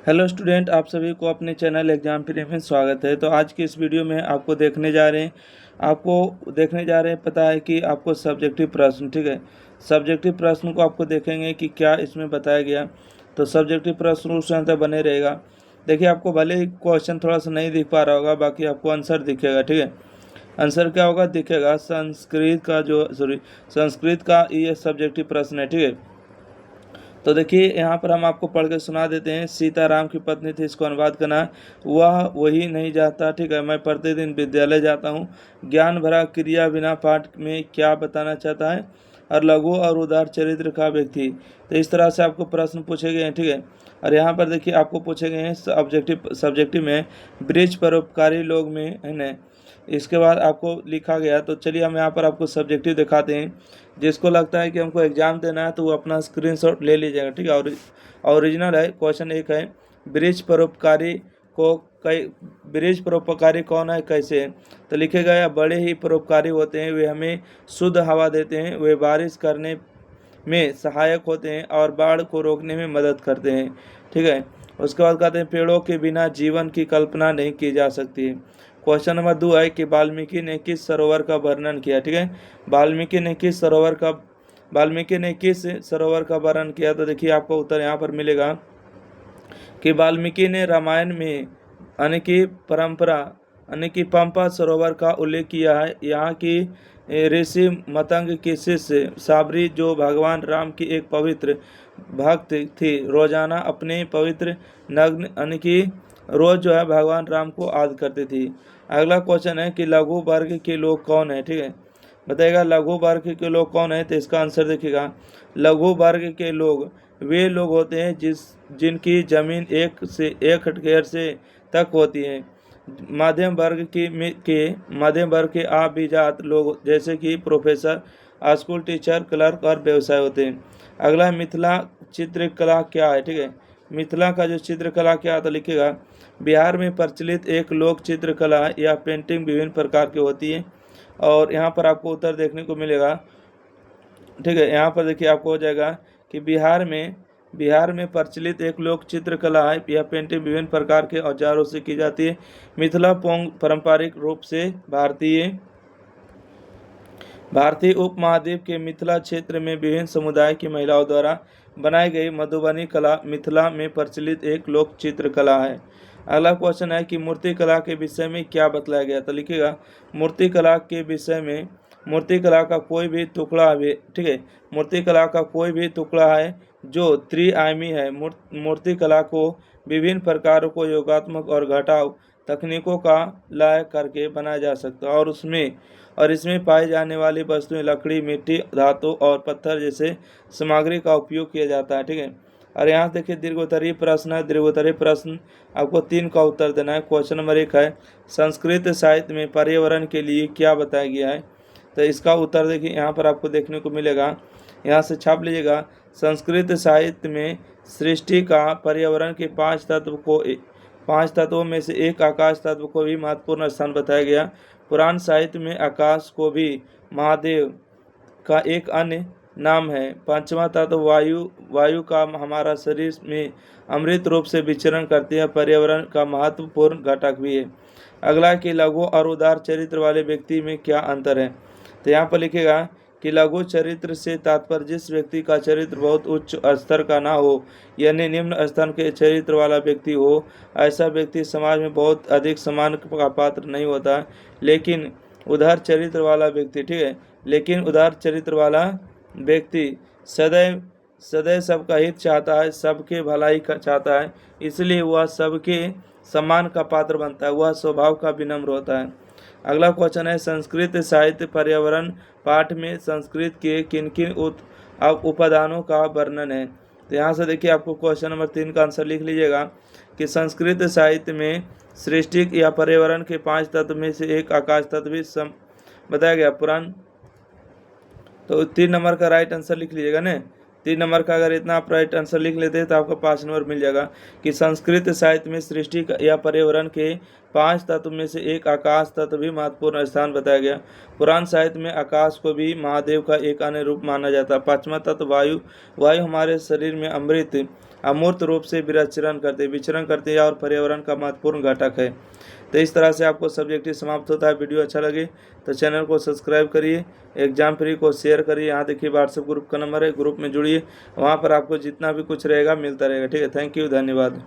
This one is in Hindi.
हेलो स्टूडेंट, आप सभी को अपने चैनल एग्जाम फ्री में स्वागत है। तो आज की इस वीडियो में आपको देखने जा रहे हैं पता है कि आपको सब्जेक्टिव प्रश्न, ठीक है, सब्जेक्टिव प्रश्न को आपको देखेंगे कि क्या इसमें बताया गया। तो सब्जेक्टिव प्रश्न उस अंत तक बने रहेगा। देखिए, आपको भले ही क्वेश्चन थोड़ा सा नहीं दिख पा रहा होगा, बाकी आपको आंसर दिखेगा, ठीक है। आंसर क्या होगा दिखेगा, संस्कृत का ये सब्जेक्टिव प्रश्न है, ठीक है। तो देखिए, यहाँ पर हम आपको पढ़ के सुना देते हैं। सीता राम की पत्नी थी, इसको अनुवाद करना है। वह वही नहीं जाता, ठीक है, मैं प्रतिदिन विद्यालय जाता हूँ। ज्ञान भरा क्रिया बिना पाठ में क्या बताना चाहता है। और लघु और उदार चरित्र का व्यक्ति। तो इस तरह से आपको प्रश्न पूछे गए हैं, ठीक है। और यहाँ पर देखिए, आपको पूछे गए हैं सब्जेक्टिव में ब्रिज परोपकारी लोग में है न। इसके बाद आपको लिखा गया। तो चलिए हम यहाँ पर आपको सब्जेक्टिव दिखाते हैं। जिसको लगता है कि हमको एग्जाम देना है तो वो अपना स्क्रीनशॉट ले लीजिएगा, ठीक है। और ओरिजिनल है। क्वेश्चन एक है, ब्रिज परोपकारी को ब्रिज परोपकारी कौन है, कैसे है। तो लिखेगा, या बड़े ही परोपकारी होते हैं, वे हमें शुद्ध हवा देते हैं, वे बारिश करने में सहायक होते हैं और बाढ़ को रोकने में मदद करते हैं, ठीक है। उसके बाद कहते हैं, पेड़ों के बिना जीवन की कल्पना नहीं की जा सकती। क्वेश्चन नंबर 2 है कि वाल्मीकि ने किस सरोवर का वर्णन किया, ठीक है। वाल्मीकि ने किस सरोवर का वर्णन किया। तो देखिए, आपको उत्तर यहाँ पर मिलेगा कि वाल्मीकि ने रामायण में यानी कि पंपा सरोवर का उल्लेख किया है। यहाँ की ऋषि मतंग की शिष्य साबरी, जो भगवान राम की एक पवित्र भक्त थी, रोजाना अपने पवित्र नग्न यानी कि रोज जो है भगवान राम को आदर करती थी। अगला क्वेश्चन है कि लघु वर्ग के लोग कौन है, ठीक है। बताएगा लघु वर्ग के लोग कौन है। तो इसका आंसर देखिएगा, लघु वर्ग के लोग वे लोग होते हैं जिनकी जमीन एक हेक्टेयर से तक होती है। मध्यम वर्ग के अभिजात लोग जैसे कि प्रोफेसर, स्कूल टीचर, क्लर्क और व्यवसाय होते हैं। अगला, मिथिला चित्रकला क्या है, ठीक है। मिथिला का जो चित्रकला क्या है, तो लिखेगा, बिहार में प्रचलित एक लोक चित्रकला या पेंटिंग विभिन्न प्रकार की होती है। और यहाँ पर आपको उत्तर देखने को मिलेगा, ठीक है। यहाँ पर देखिए, आपको हो जाएगा कि बिहार में प्रचलित एक लोक चित्रकला है। यह पेंटिंग विभिन्न प्रकार के औजारों से की जाती है। मिथिला पोंग पारंपरिक रूप से भारतीय उपमहाद्वीप के मिथिला क्षेत्र में विभिन्न समुदाय की महिलाओं द्वारा बनाई गई मधुबनी कला मिथिला में प्रचलित एक लोक चित्रकला है। अगला क्वेश्चन है कि मूर्तिकला के विषय में क्या बतलाया गया। तो लिखिएगा, मूर्तिकला के विषय में मूर्तिकला का कोई भी टुकड़ा है, ठीक है, मूर्तिकला का कोई भी टुकड़ा है जो त्रिआयामी है। मूर्तिकला को विभिन्न प्रकारों को योगात्मक और घटाव तकनीकों का लय करके बनाया जा सकता है। और इसमें पाई जाने वाली वस्तुएं लकड़ी, मिट्टी, धातु और पत्थर जैसे सामग्री का उपयोग किया जाता है, ठीक है। और यहाँ देखिए, दीर्घोत्तरीय प्रश्न है। दीर्घोत्तरीय प्रश्न आपको 3 का उत्तर देना है। क्वेश्चन नंबर 1 है, संस्कृत साहित्य में पर्यावरण के लिए क्या बताया गया है। तो इसका उत्तर देखिए, यहाँ पर आपको देखने को मिलेगा, यहाँ से छाप लीजिएगा। संस्कृत साहित्य में सृष्टि का पर्यावरण के 5 तत्वों में से एक आकाश तत्व को भी महत्वपूर्ण स्थान बताया गया। पुराण साहित्य में आकाश को भी महादेव का एक अन्य नाम है। 5वां तत्व वायु का हमारा शरीर में अमृत रूप से विचरण करती है, पर्यावरण का महत्वपूर्ण घटक भी है। अगला कि लघु और उदार चरित्र वाले व्यक्ति में क्या अंतर है। तो यहाँ पर लिखेगा कि लघु चरित्र से तात्पर्य जिस व्यक्ति का चरित्र बहुत उच्च स्तर का ना हो, यानी निम्न स्तर के चरित्र वाला व्यक्ति हो। ऐसा व्यक्ति समाज में बहुत अधिक सम्मान का पात्र नहीं होता। लेकिन उदार चरित्र वाला व्यक्ति, ठीक है, सदैव सबका हित चाहता है, सबके भलाई का चाहता है, इसलिए वह सबके सम्मान का पात्र बनता है। वह स्वभाव का विनम्र होता है। अगला क्वेश्चन है, संस्कृत साहित्य पर्यावरण पाठ में संस्कृत के किन किन उपादानों का वर्णन है। तो यहाँ से देखिए, आपको क्वेश्चन नंबर 3 का आंसर लिख लीजिएगा कि संस्कृत साहित्य में सृष्टि या पर्यावरण के 5 तत्व में से एक आकाश तत्व भी बताया गया। पुराण, तो 3 नंबर का राइट आंसर लिख लीजिएगा ना। 3 नंबर का अगर इतना आप राइट आंसर लिख लेते हैं तो आपको 5 नंबर मिल जाएगा कि संस्कृत साहित्य में सृष्टि या पर्यावरण के 5 तत्व में से एक आकाश तत्व भी महत्वपूर्ण स्थान बताया गया। पुराण साहित्य में आकाश को भी महादेव का एक अन्य रूप माना जाता है। 5वां तत्व वायु हमारे शरीर में अमूर्त रूप से विचरण करती है और पर्यावरण का महत्वपूर्ण घटक है। तो इस तरह से आपको सब्जेक्टिव समाप्त होता है। वीडियो अच्छा लगे तो चैनल को सब्सक्राइब करिए, एग्जाम फ्री को शेयर करिए। यहाँ देखिए व्हाट्सएप ग्रुप का नंबर है, ग्रुप में जुड़िए, वहाँ पर आपको जितना भी कुछ रहेगा मिलता रहेगा। ठीक है, थैंक यू, धन्यवाद।